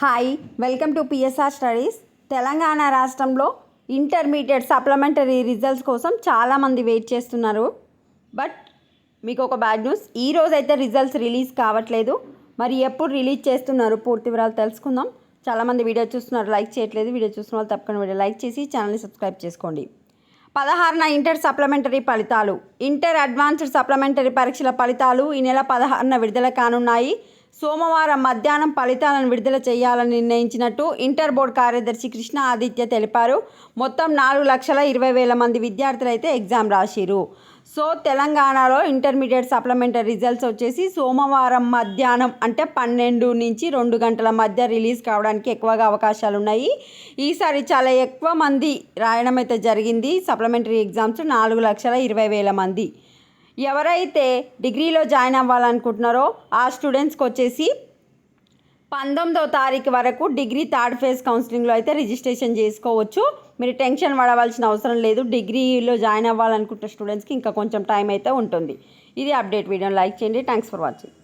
Hi, welcome to PSR studies. Telangana రాష్ట్రంలో intermediate supplementary results కోసం చాలామంది వెయిట్ చేస్తున్నారు. బట్ మీకు ఒక బ్యాడ్ న్యూస్, ఈరోజు అయితే రిజల్ట్స్ రిలీజ్ కావట్లేదు. మరి ఎప్పుడు రిలీజ్ చేస్తున్నారు పూర్తి వివరాలు తెలుసుకుందాం. చాలామంది వీడియో చూస్తున్నారు, లైక్ చేయట్లేదు. వీడియో చూస్తున్న వాళ్ళు తప్పకుండా వీడియో లైక్ చేసి ఛానల్ని సబ్స్క్రైబ్ చేసుకోండి. 16న ఇంటర్ సప్లిమెంటరీ ఫలితాలు, ఇంటర్ అడ్వాన్స్డ్ సప్లిమెంటరీ పరీక్షల ఫలితాలు ఈ నెల 16న విడుదల కానున్నాయి. సోమవారం మధ్యాహ్నం ఫలితాలను విడుదల చేయాలని నిర్ణయించినట్టు ఇంటర్ బోర్డు కార్యదర్శి కృష్ణ ఆదిత్య తెలిపారు. మొత్తం 4,20,000 మంది విద్యార్థులు అయితే ఎగ్జామ్ రాసిరు. సో తెలంగాణలో ఇంటర్మీడియట్ సప్లిమెంటరీ రిజల్ట్స్ వచ్చేసి సోమవారం మధ్యాహ్నం అంటే 12 నుంచి 2 గంటల మధ్య రిలీజ్ కావడానికి ఎక్కువగా అవకాశాలు ఉన్నాయి. ఈసారి చాలా ఎక్కువ మంది రాయడం అయితే జరిగింది. సప్లిమెంటరీ ఎగ్జామ్స్ 4,20,000 మంది. ఎవరైతే డిగ్రీలో జాయిన్ అవ్వాలనుకుంటున్నారో ఆ స్టూడెంట్స్కి వచ్చేసి 19వ తారీఖు వరకు డిగ్రీ థర్డ్ ఫేజ్ కౌన్సిలింగ్లో అయితే రిజిస్ట్రేషన్ చేసుకోవచ్చు. మీరు టెన్షన్ పడవలసిన అవసరం లేదు. డిగ్రీలో జాయిన్ అవ్వాలనుకుంటున్న స్టూడెంట్స్కి ఇంకా కొంచెం టైం అయితే ఉంటుంది. ఇది అప్డేట్. వీడియోని లైక్ చేయండి. Thanks for watching.